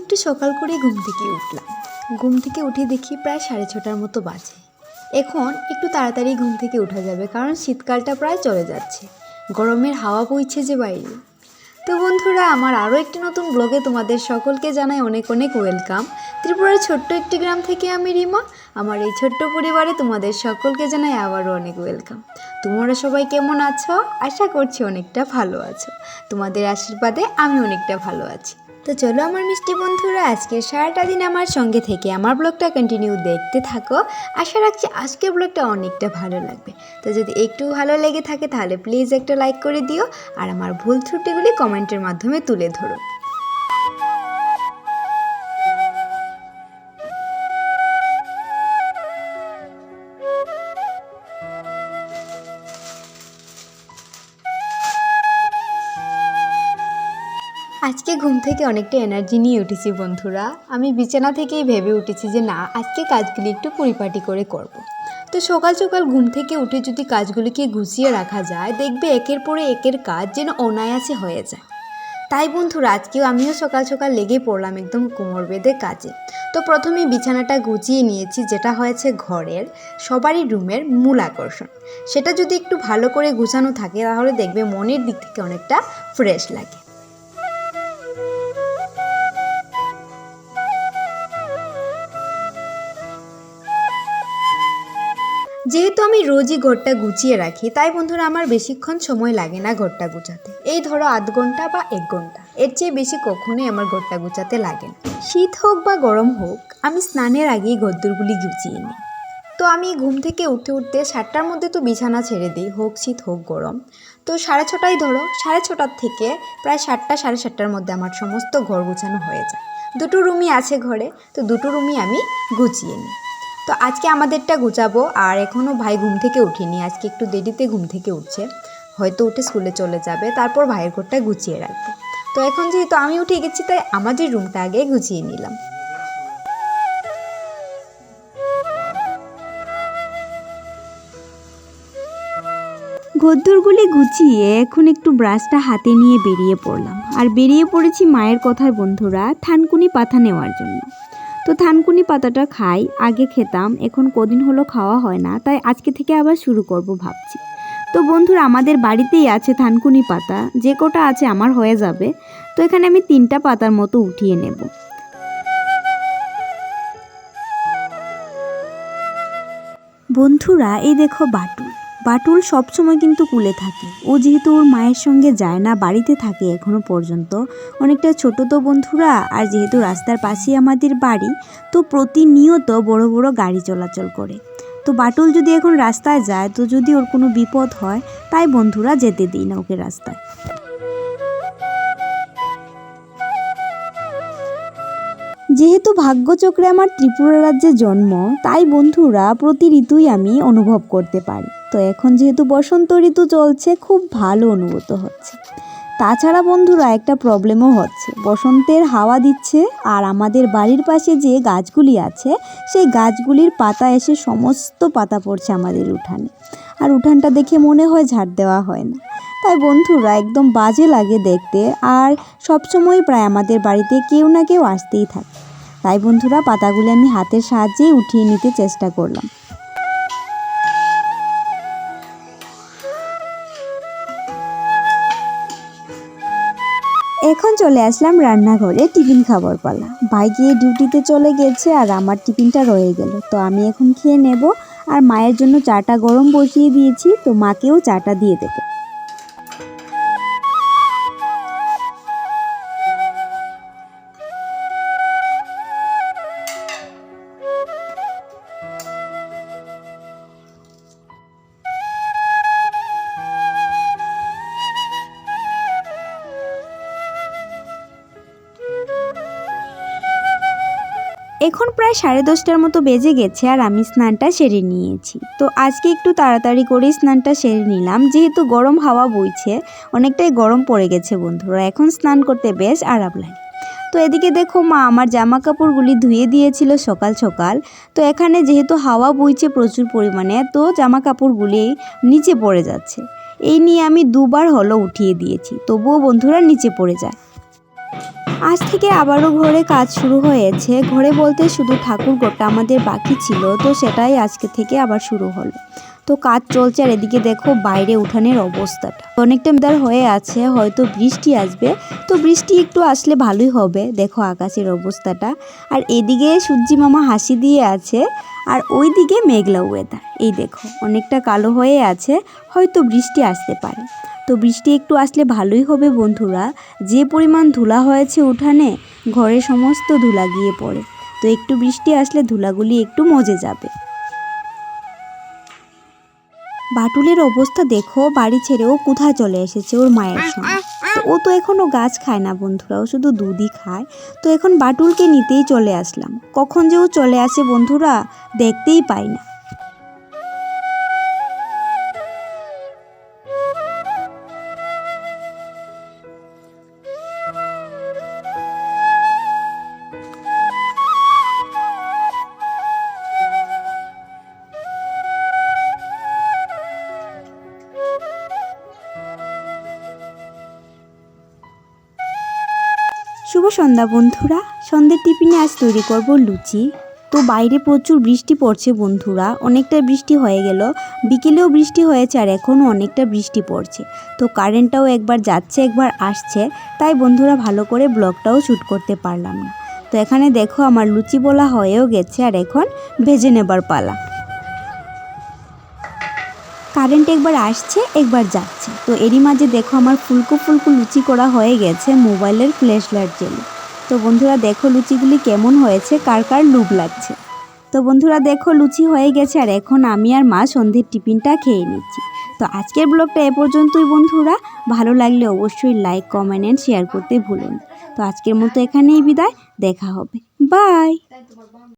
একটু সকাল করে ঘুম থেকে উঠলাম। ঘুম থেকে উঠে দেখি প্রায় 6:30টার মতো বাজে। এখন একটু তাড়াতাড়ি ঘুম থেকে ওঠা যাবে, কারণ শীতকালটা প্রায় চলে যাচ্ছে। গরমের হাওয়া বইছে যে বাইরে। তো বন্ধুরা, আমার আরও একটি নতুন ব্লগে তোমাদের সকলকে জানাই অনেক অনেক ওয়েলকাম। ত্রিপুরার ছোট্ট একটি গ্রাম থেকে আমি রিমা। আমার এই ছোট্ট পরিবারে তোমাদের সকলকে জানাই আবারও অনেক ওয়েলকাম। তোমরা সবাই কেমন আছো? আশা করছি অনেকটা ভালো আছো। তোমাদের আশীর্বাদে আমি অনেকটা ভালো আছি। তো চলো আমার মিষ্টি বন্ধুরা, আজকের সারাটা দিন আমার সঙ্গে থেকে আমার ব্লগটা কন্টিনিউ দেখতে থাকো। আশা রাখছি আজকের ব্লগটা অনেকটা ভালো লাগবে। তো যদি একটু ভালো লেগে থাকে তাহলে প্লিজ একটা লাইক করে দিও, আর আমার ভুল ত্রুটিগুলি কমেন্টের মাধ্যমে তুলে ধরো। আজকে ঘুম থেকে অনেকটা এনার্জি নিয়ে উঠেছি বন্ধুরা। আমি বিছানা থেকেই ভেবে উঠেছি যে না, আজকে কাজগুলি একটু পরিপাটি করে করব। তো সকাল সকাল ঘুম থেকে উঠে যদি কাজগুলিকে গুছিয়ে রাখা যায়, দেখবে একের পরে একের কাজ যেন অনায়াসে হয়ে যায়। তাই বন্ধুরা, আজকেও আমিও সকাল সকাল লেগে পড়লাম একদম কোমর বেঁধে কাজে। তো প্রথমে বিছানাটা গুছিয়ে নিয়েছি, যেটা হয়েছে ঘরের সবারই রুমের মূল আকর্ষণ। সেটা যদি একটু ভালো করে গুছানো থাকে তাহলে দেখবে মনের দিক থেকে অনেকটা ফ্রেশ লাগে। যেহেতু আমি রোজই ঘরটা গুছিয়ে রাখি, তাই বন্ধুরা আমার বেশিক্ষণ সময় লাগে না ঘরটা গুছাতে। এই ধরো আধ ঘন্টা বা 1 ঘন্টা, এর চেয়ে বেশি কখনোই আমার ঘরটা গুছাতে লাগে না। শীত হোক বা গরম হোক, আমি স্নানের আগেই ঘরদোরগুলি গুছিয়ে নিই। তো আমি ঘুম থেকে উঠতে উঠতে 7টার মধ্যে তো বিছানা ছেড়ে দিই, হোক শীত হোক গরম। তো 6:30টাই ধরো, 6:30টার থেকে প্রায় 7টা 7:30টার মধ্যে আমার সমস্ত ঘর গুছানো হয়ে যায়। দুটো রুমই আছে ঘরে, তো দুটো রুমই আমি গুছিয়ে নিই। তো আজকে আমাদেরটা গুছাবো, আর এখনও ভাই ঘুম থেকে উঠিনি। আজকে একটু দেরিতে ঘুম থেকে উঠছে, হয়তো উঠে স্কুলে চলে যাবে, তারপর ভাইয়ের ঘরটা গুছিয়ে রাখবো। তো এখন যেহেতু আমি উঠে গেছি, তাই আমাদের রুমটা আগে গুছিয়ে নিলাম। ঘরদোরগুলি গুছিয়ে এখন একটু ব্রাশটা হাতে নিয়ে বেরিয়ে পড়লাম। আর বেরিয়ে পড়েছি মায়ের কথায় বন্ধুরা, থানকুনি পাতা নেওয়ার জন্য। তো থানকুনি পাতাটা খাই, আগে খেতাম, এখন কদিন হলো খাওয়া হয় না, তাই আজকে থেকে আবার শুরু করব ভাবছি। তো বন্ধুরা, আমাদের বাড়িতেই আছে থানকুনি পাতা, যে কটা আছে আমার হয়ে যাবে। তো এখানে আমি 3টা পাতার মতো উঠিয়ে নেব। বন্ধুরা, এই দেখো বাটুল। বাটুল সবসময় কিন্তু কুলে থাকে। ও যেহেতু ওর মায়ের সঙ্গে যায় না, বাড়িতে থাকে এখনো পর্যন্ত, অনেকটা ছোট তো বন্ধুরা। আর যেহেতু রাস্তার পাশেই আমাদের বাড়ি, তো প্রতিনিয়ত বড় বড় গাড়ি চলাচল করে। তো বাটুল যদি এখন রাস্তায় যায়, তো যদি ওর কোনো বিপদ হয়, তাই বন্ধুরা যেতে দিই না ওকে রাস্তায়। যেহেতু ভাগ্যচক্রে আমার ত্রিপুরা রাজ্যে জন্ম, তাই বন্ধুরা প্রতি ঋতুই আমি অনুভব করতে পারি। তো এখন যেহেতু বসন্ত ঋতু চলছে, খুব ভালো অনুভূত হচ্ছে। তাছাড়া বন্ধুরা একটা প্রবলেমও হচ্ছে, বসন্তের হাওয়া দিচ্ছে, আর আমাদের বাড়ির পাশে যে গাছগুলি আছে, সেই গাছগুলির পাতা এসে সমস্ত পাতা পড়ছে আমাদের উঠানে। আর উঠানটা দেখে মনে হয় ঝাড় দেওয়া হয় না। তাই বন্ধুরা একদম বাজে লাগে দেখতে। আর সবসময় প্রায় আমাদের বাড়িতে কেউ না কেউ আসতেই থাকে। তাই বন্ধুরা পাতাগুলি আমি হাতের সাহায্যেই উঠিয়ে নিতে চেষ্টা করলাম। এখন চলে আসলাম রান্নাঘরে, টিফিন খাবার পালা। ভাই গিয়ে ডিউটিতে চলে গেছে, আর আমার টিফিনটা রয়ে গেল। তো আমি এখন খেয়ে নেব। আর মায়ের জন্য চাটা গরম বসিয়ে দিয়েছি, তো মাকেও চাটা দিয়ে দেবো। এখন প্রায় 10:30টার মতো বেজে গেছে, আর আমি স্নানটা সেরে নিয়েছি। তো আজকে একটু তাড়াতাড়ি করেই স্নানটা সেরে নিলাম, যেহেতু গরম হাওয়া বইছে, অনেকটাই গরম পড়ে গেছে বন্ধুরা। এখন স্নান করতে বেশ আরাম লাগে। তো এদিকে দেখো মা আমার জামা কাপড়গুলি ধুয়ে দিয়েছিল সকাল সকাল। তো এখানে যেহেতু হাওয়া বইছে প্রচুর পরিমাণে, তো জামা কাপড়গুলি নিচে পড়ে যাচ্ছে। এই নিয়ে আমি 2বার হলো উঠিয়ে দিয়েছি, তবুও বন্ধুরা নিচে পড়ে যায়। আজ থেকে আবারও ঘরে কাজ শুরু হয়েছে। ঘরে বলতে শুধু ঠাকুর ঘরটা আমাদের বাকি ছিল, তো সেটাই আজকে থেকে আবার শুরু হলো। তো কাজ চলছে আর এদিকে দেখো বাইরে উঠানের অবস্থাটা অনেকটা মেদার হয়ে আছে, হয়তো বৃষ্টি আসবে। তো বৃষ্টি একটু আসলে ভালোই হবে। দেখো আকাশের অবস্থাটা, আর এদিকে সূর্যি মামা হাসি দিয়ে আছে, আর ওইদিকে মেঘলা ওয়েদার। এই দেখো অনেকটা কালো হয়ে আছে, হয়তো বৃষ্টি আসতে পারে। তো বৃষ্টি একটু আসলে ভালোই হবে বন্ধুরা। যে পরিমাণ ধুলা হয়েছে উঠানে, ঘরে সমস্ত ধুলা গিয়ে পড়ে। তো একটু বৃষ্টি আসলে ধুলাগুলি একটু মজে যাবে। বাটুলের অবস্থা দেখো, বাড়ি ছেড়েও কোথায় চলে এসেছে ওর মায়ের সঙ্গে। তো ও তো এখনও গাছ খায় না বন্ধুরা, ও শুধু দুধই খায়। তো এখন বাটুলকে নিতেই চলে আসলাম। কখন যে ও চলে আসে বন্ধুরা, দেখতেই পাই না। শুভ সন্ধ্যা বন্ধুরা। সন্ধ্যের টিফিনে আজ তৈরি করব লুচি। তো বাইরে প্রচুর বৃষ্টি পড়ছে বন্ধুরা, অনেকটা বৃষ্টি হয়ে গেল। বিকেলেও বৃষ্টি হয়েছে আর এখনও অনেকটা বৃষ্টি পড়ছে। তো কারেন্টটাও একবার যাচ্ছে একবার আসছে, তাই বন্ধুরা ভালো করে ব্লগটাও শ্যুট করতে পারলাম না। তো এখানে দেখো আমার লুচি বলা হয়েও গেছে, আর এখন ভেজে নেবার পালা। কারেন্ট একবার আসছে একবার যাচ্ছে। তো এরই মাঝে দেখো আমার ফুলকো ফুলকো লুচি করা হয়ে গেছে মোবাইলের ফ্ল্যাশ লাইট জ্বেলে। তো বন্ধুরা দেখো লুচিগুলি কেমন হয়েছে, কার কার লোভ লাগছে। তো বন্ধুরা দেখো লুচি হয়ে গেছে, আর এখন আমি আর মা সন্ধ্যের টিফিনটা খেয়ে নিচ্ছি। তো আজকের ব্লগটা এ পর্যন্তই বন্ধুরা। ভালো লাগলে অবশ্যই লাইক, কমেন্ট এন্ড শেয়ার করতে ভুলুন। তো আজকের মতো এখানেই বিদায়, দেখা হবে, বাই।